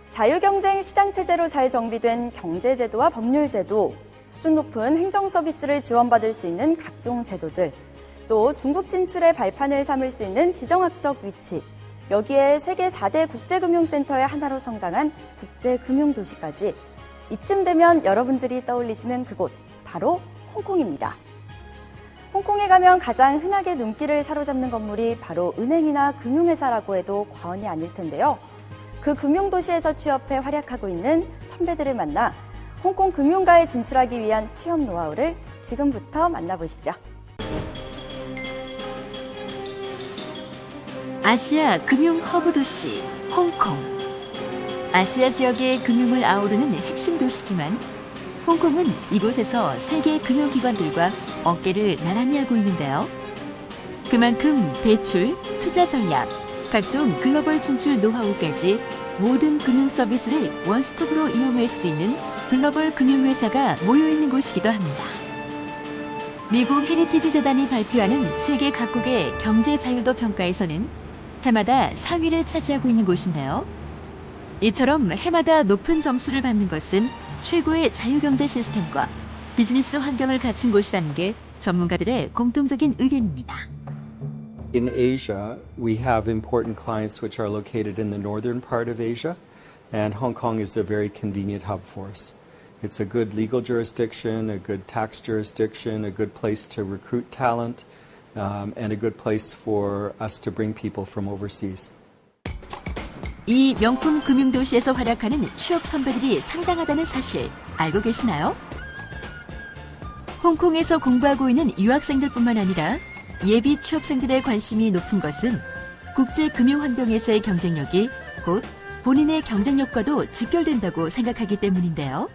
자유경쟁 시장체제로 잘 정비된 경제제도와 법률제도, 수준 높은 행정서비스를 지원받을 수 있는 각종 제도들, 또 중국 진출의 발판을 삼을 수 있는 지정학적 위치, 여기에 세계 4대 국제금융센터의 하나로 성장한 국제금융도시까지, 이쯤 되면 여러분들이 떠올리시는 그곳, 바로 홍콩입니다. 홍콩에 가면 가장 흔하게 눈길을 사로잡는 건물이 바로 은행이나 금융회사라고 해도 과언이 아닐 텐데요. 그 금융도시에서 취업해 활약하고 있는 선배들을 만나 홍콩 금융가에 진출하기 위한 취업 노하우를 지금부터 만나보시죠. 아시아 금융 허브 도시 홍콩. 아시아 지역의 금융을 아우르는 핵심 도시지만 홍콩은 이곳에서 세계 금융기관들과 어깨를 나란히 하고 있는데요. 그만큼 대출, 투자 전략, 각종 글로벌 진출 노하우까지 모든 금융 서비스를 원스톱으로 이용할 수 있는 글로벌 금융회사가 모여있는 곳이기도 합니다. 미국 헤리티지 재단이 발표하는 세계 각국의 경제 자율도 평가에서는 해마다 상위를 차지하고 있는 곳인데요. 이처럼 해마다 높은 점수를 받는 것은 최고의 자유경제 시스템과 비즈니스 환경을 갖춘 곳이라는 게 전문가들의 공통적인 의견입니다. In Asia, we have important clients which are located in the northern part of Asia, and Hong Kong is a very convenient hub for us. It's a good legal jurisdiction, a good tax jurisdiction, a good place to recruit talent, and a good place for us to bring people from overseas. 이 명품 금융도시에서 활약하는 취업 선배들이 상당하다는 사실 알고 계시나요? 홍콩에서 공부하고 있는 유학생들뿐만 아니라 예비 취업생들의 관심이 높은 것은 국제금융환경에서의 경쟁력이 곧 본인의 경쟁력과도 직결된다고 생각하기 때문인데요.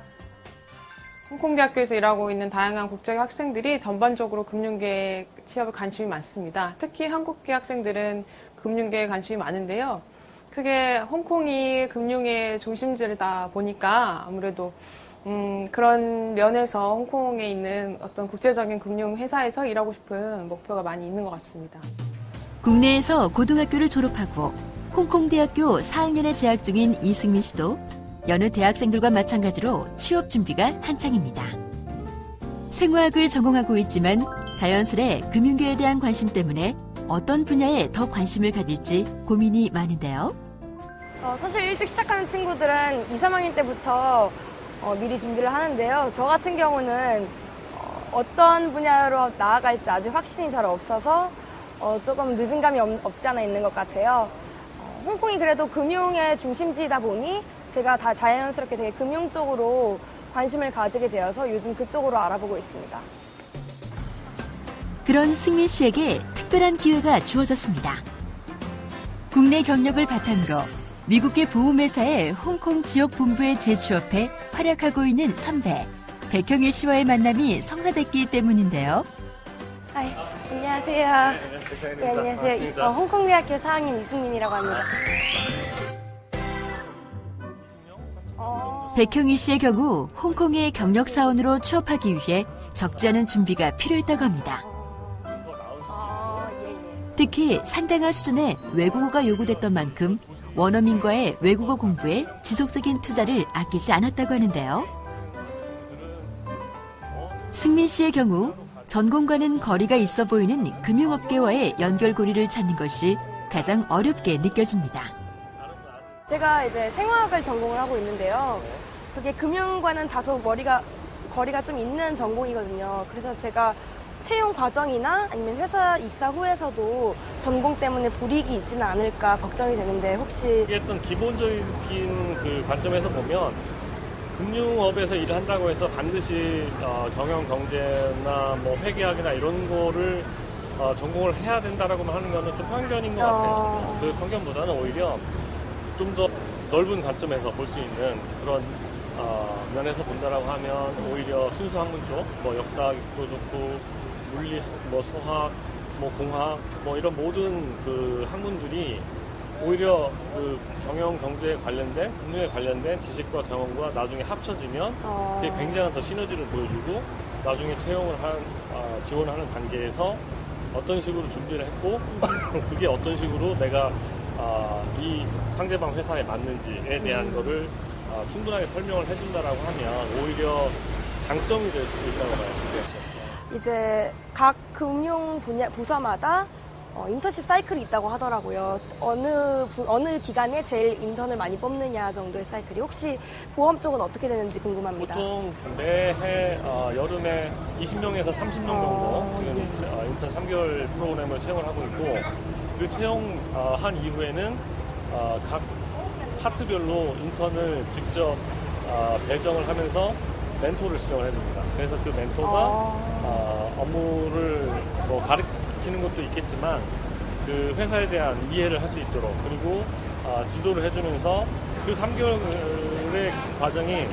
홍콩대학교에서 일하고 있는 다양한 국적 학생들이 전반적으로 금융계 취업에 관심이 많습니다. 특히 한국계 학생들은 금융계에 관심이 많은데요. 크게 홍콩이 금융의 중심지다 보니까 아무래도 그런 면에서 홍콩에 있는 어떤 국제적인 금융회사에서 일하고 싶은 목표가 많이 있는 것 같습니다. 국내에서 고등학교를 졸업하고 홍콩대학교 4학년에 재학 중인 이승민 씨도 여느 대학생들과 마찬가지로 취업 준비가 한창입니다. 생화학을 전공하고 있지만 자연스레 금융계에 대한 관심 때문에 어떤 분야에 더 관심을 가질지 고민이 많은데요. 사실 일찍 시작하는 친구들은 2, 3학년 때부터 미리 준비를 하는데요. 저 같은 경우는 어떤 분야로 나아갈지 아직 확신이 잘 없어서 조금 늦은 감이 없지 않아 있는 것 같아요. 홍콩이 그래도 금융의 중심지이다 보니 제가 다 자연스럽게 되게 금융 쪽으로 관심을 가지게 되어서 요즘 그쪽으로 알아보고 있습니다. 그런 승민 씨에게 특별한 기회가 주어졌습니다. 국내 경력을 바탕으로 미국계 보험회사의 홍콩 지역 본부에 재취업해 활약하고 있는 선배 백형일 씨와의 만남이 성사됐기 때문인데요. 안녕하세요. 네, 안녕하세요. 홍콩대학교 4학년 이승민이라고 합니다. 백형일 씨의 경우 홍콩의 경력사원으로 취업하기 위해 적지 않은 준비가 필요했다고 합니다. 특히 상당한 수준의 외국어가 요구됐던 만큼 원어민과의 외국어 공부에 지속적인 투자를 아끼지 않았다고 하는데요. 승민 씨의 경우 전공과는 거리가 있어 보이는 금융업계와의 연결고리를 찾는 것이 가장 어렵게 느껴집니다. 제가 이제 생화학을 전공을 하고 있는데요. 그게 금융과는 다소 거리가 좀 있는 전공이거든요. 그래서 제가 채용 과정이나 아니면 회사 입사 후에서도 전공 때문에 불이익이 있지는 않을까 걱정이 되는데 혹시 어떤 기본적인 그 관점에서 보면 금융업에서 일을 한다고 해서 반드시 경영 경제나 뭐 회계학이나 이런 거를 전공을 해야 된다라고만 하는 거는 좀 편견인 것 같아요. 그 편견보다는 오히려 좀 더 넓은 관점에서 볼 수 있는 그런 면에서 본다라고 하면 오히려 순수 학문 쪽, 뭐 역사도 좋고 물리, 뭐 수학, 뭐 공학, 뭐 이런 모든 그 학문들이 오히려 그 경영 경제에 관련된 금융에 관련된 지식과 경험과 나중에 합쳐지면 그게 굉장한 더 시너지를 보여주고 나중에 채용을 지원하는 단계에서 어떤 식으로 준비를 했고 그게 어떤 식으로 내가 이 이 상대방 회사에 맞는지에 대한 거를 충분하게 설명을 해준다라고 하면 오히려 장점이 될 수 있다고 봐요. 이제 각 금융 분야 부서마다 인턴십 사이클이 있다고 하더라고요. 어느 기간에 제일 인턴을 많이 뽑느냐 정도의 사이클이. 혹시 보험 쪽은 어떻게 되는지 궁금합니다. 보통 매해 여름에 20명에서 30명 정도 지금 인턴 3개월 프로그램을 채용을 하고 있고, 그 채용한 이후에는 각 파트별로 인턴을 직접 배정을 하면서 멘토를 지정을 해줍니다. 그래서 그 멘토가 업무를 뭐 가르치는 것도 있겠지만 그 회사에 대한 이해를 할 수 있도록, 그리고 지도를 해주면서 그 3개월의 과정이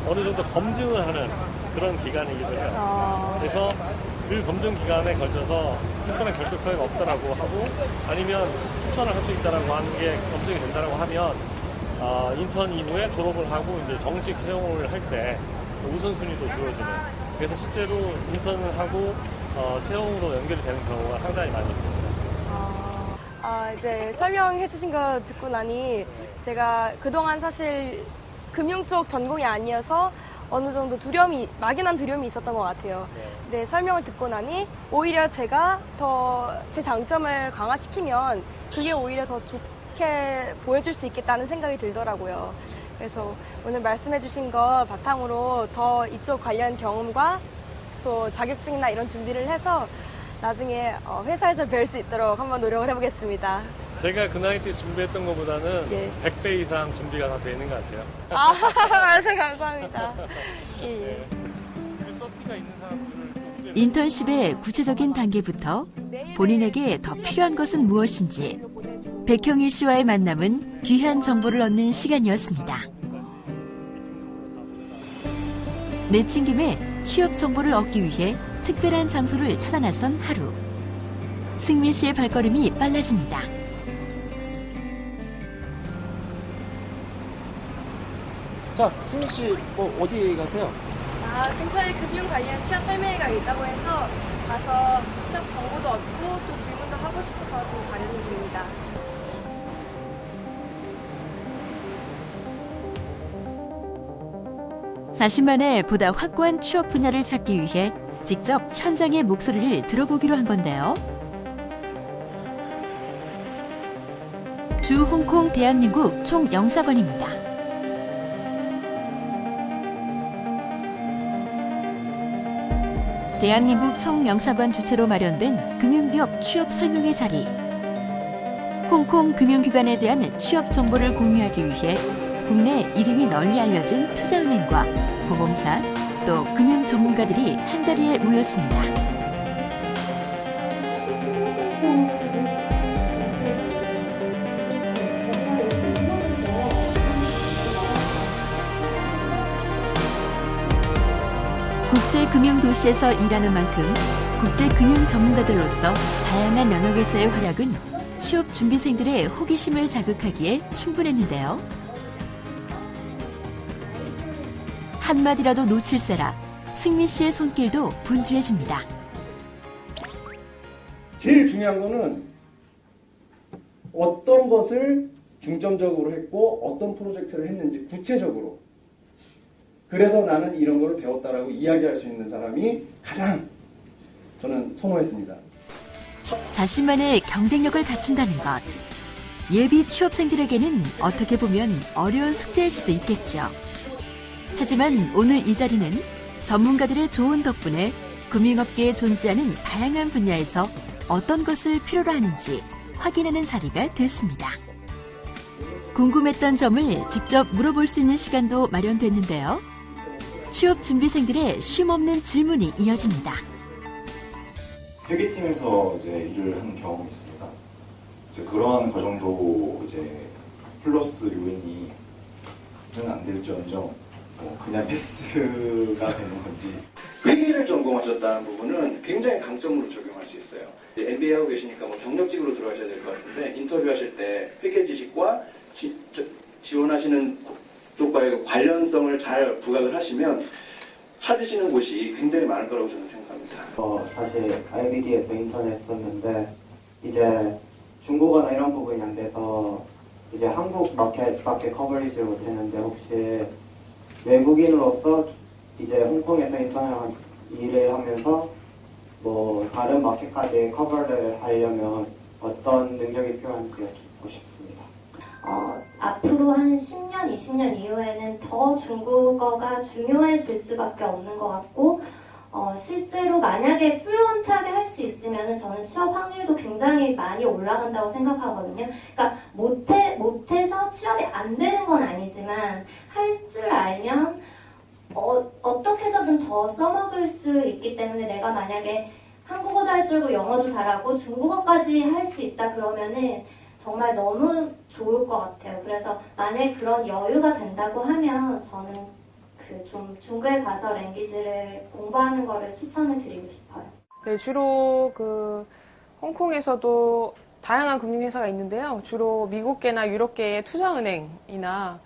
어느 정도 검증을 하는 그런 기간이기도 해요. 그래서 그 검증 기간에 걸쳐서 특별한 결격 사유가 없다라고 하고, 아니면 추천을 할 수 있다라고 하는 게 검증이 된다라고 하면 인턴 이후에 졸업을 하고 이제 정식 채용을 할 때 우선순위도 주어지는, 그래서 실제로 인턴을 하고 채용으로 연결이 되는 경우가 상당히 많이 있습니다. 이제 설명해 주신 거 듣고 나니 제가 그동안 사실 금융 쪽 전공이 아니어서 어느 정도 막연한 두려움이 있었던 것 같아요. 근데 설명을 듣고 나니 오히려 제가 더 제 장점을 강화시키면 그게 오히려 더 좋게 보여줄 수 있겠다는 생각이 들더라고요. 그래서 오늘 말씀해 주신 거 바탕으로 더 이쪽 관련 경험과 또 자격증이나 이런 준비를 해서 나중에 회사에서 배울 수 있도록 한번 노력을 해보겠습니다. 제가 그 나이 때 준비했던 것보다는 100배 이상 준비가 다 되는 것 같아요. 말씀 감사합니다. 예. 서티가 있는 사람들을 좀 인턴십의 구체적인 단계부터 본인에게 더 필요한 것은 무엇인지 백형일 씨와의 만남은 귀한 정보를 얻는 시간이었습니다. 내친 김에 취업 정보를 얻기 위해 특별한 장소를 찾아 나선 하루. 승민 씨의 발걸음이 빨라집니다. 자, 승민 씨, 어디 가세요? 근처에 금융 관련 취업 설명회가 있다고 해서 가서 취업 정보도 얻고 또 질문도 하고 싶어서 지금 가려는 중입니다. 자신만의 보다 확고한 취업 분야를 찾기 위해 직접 현장의 목소리를 들어보기로 한 건데요. 주 홍콩 대한민국 총영사관입니다. 대한민국 총영사관 주최로 마련된 금융기업 취업 설명회 자리. 홍콩 금융기관에 대한 취업 정보를 공유하기 위해 국내 이름이 널리 알려진 투자은행과 보험사, 또 금융 전문가들이 한자리에 모였습니다. 국제금융도시에서 일하는 만큼 국제금융 전문가들로서 다양한 영역에서의 활약은 취업 준비생들의 호기심을 자극하기에 충분했는데요. 한마디라도 놓칠세라 승민 씨의 손길도 분주해집니다. 제일 중요한 거는 어떤 것을 중점적으로 했고 어떤 프로젝트를 했는지 구체적으로, 그래서 나는 이런 걸 배웠다라고 이야기할 수 있는 사람이 가장 저는 선호했습니다. 자신만의 경쟁력을 갖춘다는 것. 예비 취업생들에게는 어떻게 보면 어려운 숙제일 수도 있겠죠. 하지만 오늘 이 자리는 전문가들의 조언 덕분에 금융업계에 존재하는 다양한 분야에서 어떤 것을 필요로 하는지 확인하는 자리가 됐습니다. 궁금했던 점을 직접 물어볼 수 있는 시간도 마련됐는데요. 취업 준비생들의 쉼없는 질문이 이어집니다. 회계팀에서 이제 일을 한 경험이 있습니다. 이제 그러한 과정도 이제 플러스 요인이 안 될지언정 그냥 패스가 되는 건지. 회계를 전공하셨다는 부분은 굉장히 강점으로 적용할 수 있어요. MBA 하고 계시니까 경력직으로 들어가셔야 될 것 같은데, 인터뷰하실 때 회계 지식과 지원하시는 쪽과의 관련성을 잘 부각을 하시면 찾으시는 곳이 굉장히 많을 거라고 저는 생각합니다. 사실 IBD에서 인턴을 했었는데 이제 중국어나 이런 부분이 안 돼서 이제 한국 마켓밖에 커버리지를 못했는데 혹시 외국인으로서 이제 홍콩에서 인턴을 일을 하면서 뭐 다른 마켓까지 커버를 하려면 어떤 능력이 필요한지 여쭙고 싶습니다. 앞으로 한 10년, 20년 이후에는 더 중국어가 중요해질 수밖에 없는 것 같고 실제로 만약에 플루언트하게 할 수 있으면 저는 취업 확률도 굉장히 많이 올라간다고 생각하거든요. 그러니까 못해서 취업이 안 되는 건 아니지만 할 줄 알면 어떻게 해서든 더 써먹을 수 있기 때문에 내가 만약에 한국어도 할 줄 알고 영어도 잘하고 중국어까지 할 수 있다 그러면은 정말 너무 좋을 것 같아요. 그래서 만약에 그런 여유가 된다고 하면 저는 좀 중국에 가서 랭귀지를 공부하는 거를 추천을 드리고 싶어요. 네, 주로 홍콩에서도 다양한 금융회사가 있는데요. 주로 미국계나 유럽계의 투자은행이나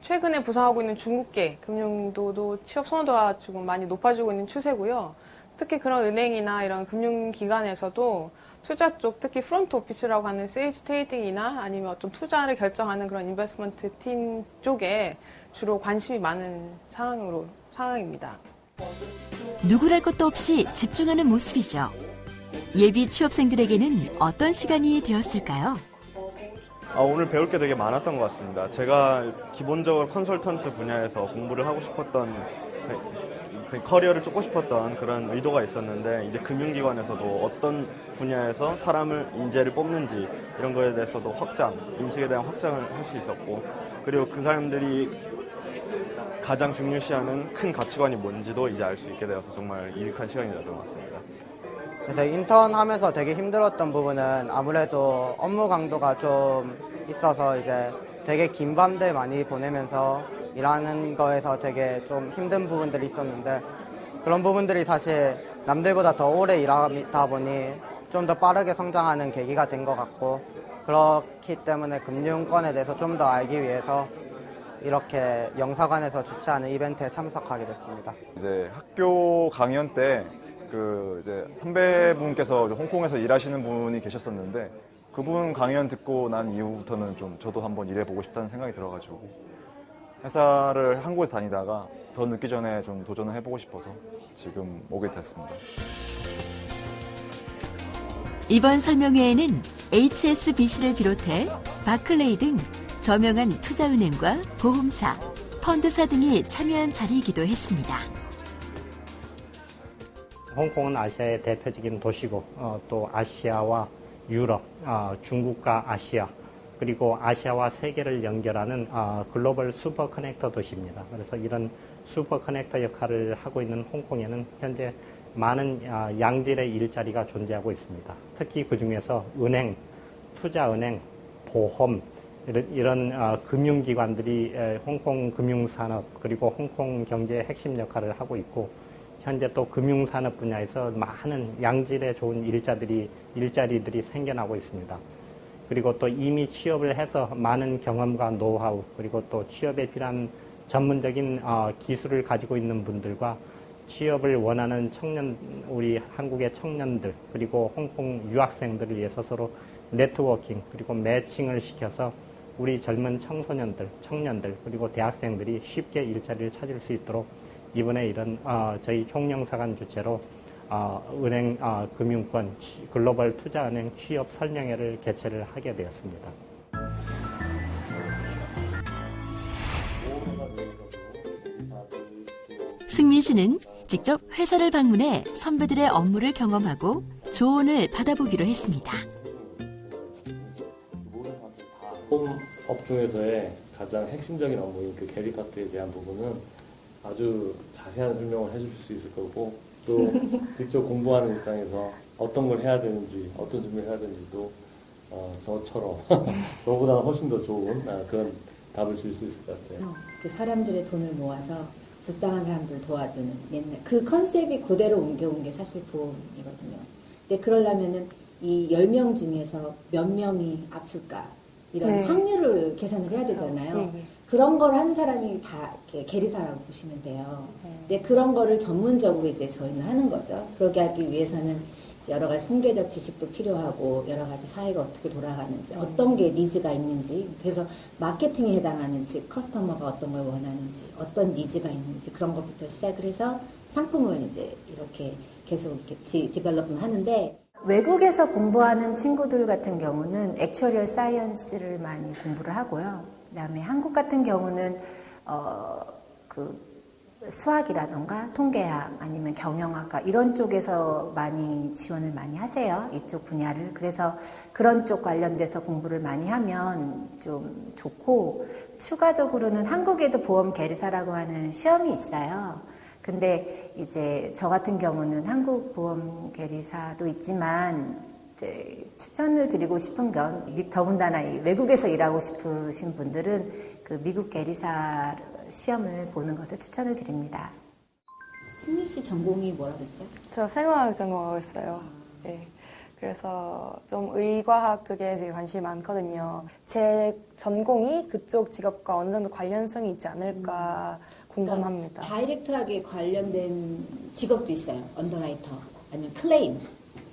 최근에 부상하고 있는 중국계 금융도도 취업 선호도가 지금 많이 높아지고 있는 추세고요. 특히 그런 은행이나 이런 금융기관에서도 투자 쪽, 특히 프론트 오피스라고 하는 세일즈 트레이딩이나 아니면 어떤 투자를 결정하는 그런 인베스트먼트 팀 쪽에 주로 관심이 많은 상황입니다. 누구랄 것도 없이 집중하는 모습이죠. 예비 취업생들에게는 어떤 시간이 되었을까요? 오늘 배울 게 되게 많았던 것 같습니다. 제가 기본적으로 컨설턴트 분야에서 공부를 하고 싶었던, 커리어를 쫓고 싶었던 그런 의도가 있었는데, 이제 금융기관에서도 어떤 분야에서 인재를 뽑는지 이런 거에 대해서도 인식에 대한 확장을 할 수 있었고, 그리고 그 사람들이 가장 중요시하는 큰 가치관이 뭔지도 이제 알 수 있게 되어서 정말 유익한 시간이었던 것 같습니다. 그래서 인턴 하면서 되게 힘들었던 부분은 아무래도 업무 강도가 좀 있어서 이제 되게 긴 밤들 많이 보내면서 일하는 거에서 되게 좀 힘든 부분들이 있었는데, 그런 부분들이 사실 남들보다 더 오래 일하다 보니 좀 더 빠르게 성장하는 계기가 된 것 같고, 그렇기 때문에 금융권에 대해서 좀 더 알기 위해서 이렇게 영사관에서 주최하는 이벤트에 참석하게 됐습니다. 이제 학교 강연 때 이제 선배분께서 홍콩에서 일하시는 분이 계셨었는데, 그분 강연 듣고 난 이후부터는 좀 저도 한번 일해보고 싶다는 생각이 들어가지고 회사를 한국에서 다니다가 더 늦기 전에 좀 도전을 해보고 싶어서 지금 오게 됐습니다. 이번 설명회에는 HSBC를 비롯해 바클레이 등 저명한 투자은행과 보험사, 펀드사 등이 참여한 자리이기도 했습니다. 홍콩은 아시아의 대표적인 도시고 또 아시아와 유럽, 중국과 아시아, 그리고 아시아와 세계를 연결하는 글로벌 슈퍼 커넥터 도시입니다. 그래서 이런 슈퍼 커넥터 역할을 하고 있는 홍콩에는 현재 많은 양질의 일자리가 존재하고 있습니다. 특히 그중에서 은행, 투자은행, 보험, 이런 금융기관들이 홍콩 금융산업 그리고 홍콩 경제의 핵심 역할을 하고 있고, 현재 또 금융산업 분야에서 많은 양질의 좋은 일자리들이 생겨나고 있습니다. 그리고 또 이미 취업을 해서 많은 경험과 노하우, 그리고 또 취업에 필요한 전문적인 기술을 가지고 있는 분들과 취업을 원하는 우리 한국의 청년들, 그리고 홍콩 유학생들을 위해서 서로 네트워킹, 그리고 매칭을 시켜서 우리 젊은 청년들, 그리고 대학생들이 쉽게 일자리를 찾을 수 있도록 이번에 이런 저희 총영사관 주최로 은행 금융권 글로벌 투자은행 취업 설명회를 개최를 하게 되었습니다. 승민 씨는 직접 회사를 방문해 선배들의 업무를 경험하고 조언을 받아보기로 했습니다. 보험 업종에서의 가장 핵심적인 업무인 그 계리 파트에 대한 부분은 아주 자세한 설명을 해줄 수 있을 거고, 또 직접 공부하는 입장에서 어떤 걸 해야 되는지, 어떤 준비를 해야 되는지도 저처럼 저보다 훨씬 더 좋은 그런 답을 줄 수 있을 것 같아요. 그 사람들의 돈을 모아서 불쌍한 사람들 도와주는 옛날 그 컨셉이 그대로 옮겨온 게 사실 보험이거든요. 근데 그러려면은 이 10명 중에서 몇 명이 아플까 이런 확률을 계산을 해야 되잖아요. 그런 걸 한 사람이 다 이렇게 계리사라고 보시면 돼요. 근데 그런 거를 전문적으로 이제 저희는 하는 거죠. 그러게 하기 위해서는 여러 가지 통계적 지식도 필요하고 여러 가지 사회가 어떻게 돌아가는지 어떤 게 니즈가 있는지 그래서 마케팅에 해당하는 즉 커스터머가 어떤 걸 원하는지 어떤 니즈가 있는지 그런 것부터 시작을 해서 상품을 이제 이렇게 계속 이렇게 디벨롭을 하는데 외국에서 공부하는 친구들 같은 경우는 액츄얼 사이언스를 많이 공부를 하고요. 그다음에 한국 같은 경우는 수학이라던가 통계학 아니면 경영학과 이런 쪽에서 많이 지원을 많이 하세요. 이쪽 분야를. 그래서 그런 쪽 관련돼서 공부를 많이 하면 좀 좋고 추가적으로는 한국에도 보험 계리사라고 하는 시험이 있어요. 근데 이제 저 같은 경우는 한국 보험 계리사도 있지만 이제 추천을 드리고 싶은 건 더군다나 외국에서 일하고 싶으신 분들은 그 미국 계리사 시험을 보는 것을 추천을 드립니다. 승미 씨 전공이 뭐라고 했죠? 저 생화학 전공하고 있어요. 네. 그래서 좀 의과학 쪽에 되게 관심이 많거든요. 제 전공이 그쪽 직업과 어느 정도 관련성이 있지 않을까 궁금합니다. 그러니까 다이렉트하게 관련된 직업도 있어요. 언더라이터 아니면 클레임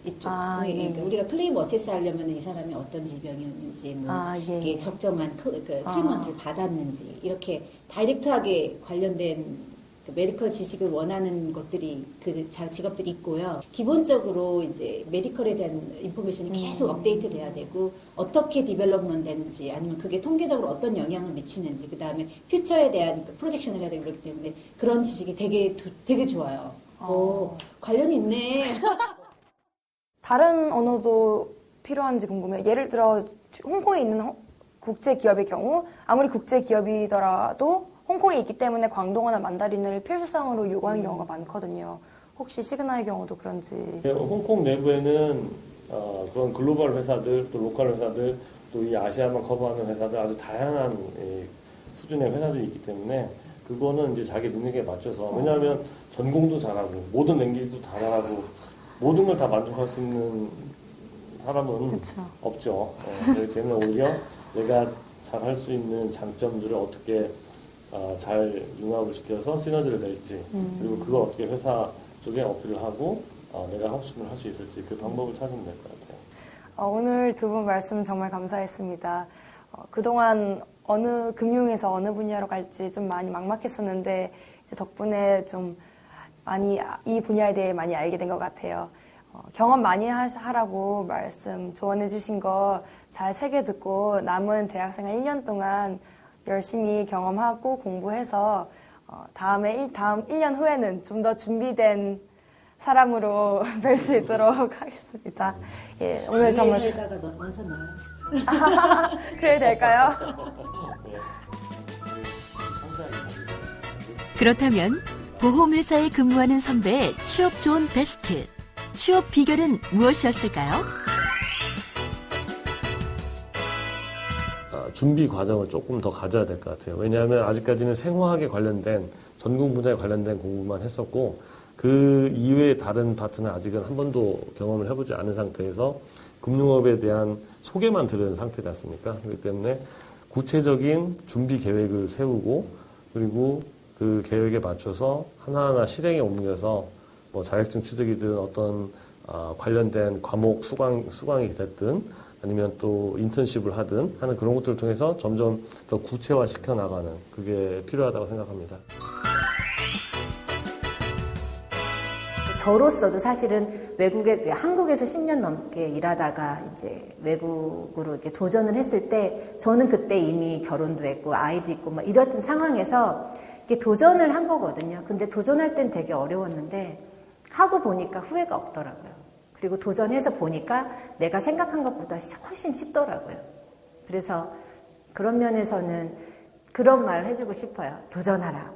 이쪽. 그러니까 우리가 클레임 어세스 하려면 이 사람이 어떤 질병이었는지 이게 적정한 트리트먼트를 받았는지 이렇게 다이렉트하게 관련된 그 메디컬 지식을 원하는 것들이 그 직업들이 있고요. 기본적으로 이제 메디컬에 대한 인포메이션이 계속 업데이트 돼야 되고 어떻게 디벨롭먼트 되는지 아니면 그게 통계적으로 어떤 영향을 미치는지 그 다음에 퓨처에 대한 프로젝션을 해야 되고 그렇기 때문에 그런 지식이 되게 좋아요. 오, 관련이 있네. 다른 언어도 필요한지 궁금해요. 예를 들어 홍콩에 있는 국제 기업의 경우 아무리 국제 기업이더라도 홍콩에 있기 때문에 광동어나 만다린을 필수상으로 요구하는 경우가 많거든요. 혹시 시그나의 경우도 그런지. 홍콩 내부에는 그런 글로벌 회사들, 또 로컬 회사들, 또 이 아시아만 커버하는 회사들 아주 다양한 수준의 회사들이 있기 때문에 그거는 이제 자기 능력에 맞춰서 왜냐하면 전공도 잘하고 모든 랭귀지도 다 잘하고 모든 걸 다 만족할 수 있는 사람은 그쵸. 없죠. 그렇기 때문에 오히려 내가 잘 할 수 있는 장점들을 어떻게 잘 융합을 시켜서 시너지를 낼지 그리고 그걸 어떻게 회사 쪽에 어필을 하고 내가 하고 싶은 걸 할 수 있을지 그 방법을 찾으면 될 것 같아요. 오늘 두 분 말씀 정말 감사했습니다. 그동안 어느 금융에서 어느 분야로 갈지 좀 많이 막막했었는데 이제 덕분에 좀 많이 이 분야에 대해 많이 알게 된 것 같아요. 경험 많이 하라고 말씀 조언해 주신 거 잘 새겨 듣고 남은 대학생활 1년 동안 열심히 경험하고 공부해서 다음 1년 후에는 좀 더 준비된 사람으로 뵐 수 있도록 하겠습니다. 예, 오늘 정말 살다가 원서 나와요. 그래야 될까요? 그렇다면 보험회사에 근무하는 선배의 취업 좋은 베스트, 취업 비결은 무엇이었을까요? 준비 과정을 조금 더 가져야 될 것 같아요. 왜냐하면 아직까지는 생화학에 관련된 전공 분야에 관련된 공부만 했었고 그 이외의 다른 파트는 아직은 한 번도 경험을 해보지 않은 상태에서 금융업에 대한 소개만 들은 상태지 않습니까? 그렇기 때문에 구체적인 준비 계획을 세우고 그리고 그 계획에 맞춰서 하나하나 실행에 옮겨서 뭐 자격증 취득이든 어떤 관련된 과목 수강이 됐든 아니면 또 인턴십을 하든 하는 그런 것들을 통해서 점점 더 구체화 시켜 나가는 그게 필요하다고 생각합니다. 저로서도 사실은 한국에서 10년 넘게 일하다가 이제 외국으로 이렇게 도전을 했을 때 저는 그때 이미 결혼도 했고 아이도 있고 막 이런 상황에서 이렇게 도전을 한 거거든요. 근데 도전할 땐 되게 어려웠는데 하고 보니까 후회가 없더라고요. 그리고 도전해서 보니까 내가 생각한 것보다 훨씬 쉽더라고요. 그래서 그런 면에서는 그런 말을 해주고 싶어요. 도전하라.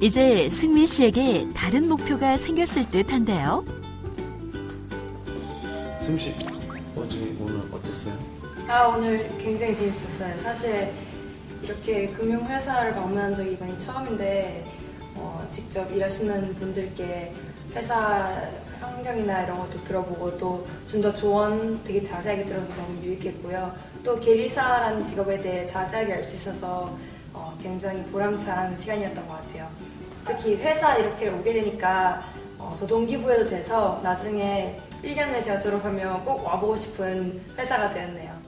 이제 승민 씨에게 다른 목표가 생겼을 듯한데요. 승민 씨, 오늘 어땠어요? 오늘 굉장히 재밌었어요. 사실 이렇게 금융회사를 방문한 적이 이번이 처음인데 직접 일하시는 분들께 회사 환경이나 이런 것도 들어보고 또 좀 더 조언 되게 자세하게 들어서 너무 유익했고요. 또 계리사라는 직업에 대해 자세하게 알 수 있어서 굉장히 보람찬 시간이었던 것 같아요. 특히 회사 이렇게 오게 되니까 더 동기부여도 돼서 나중에 1년 후에 제가 졸업하면 꼭 와보고 싶은 회사가 되었네요.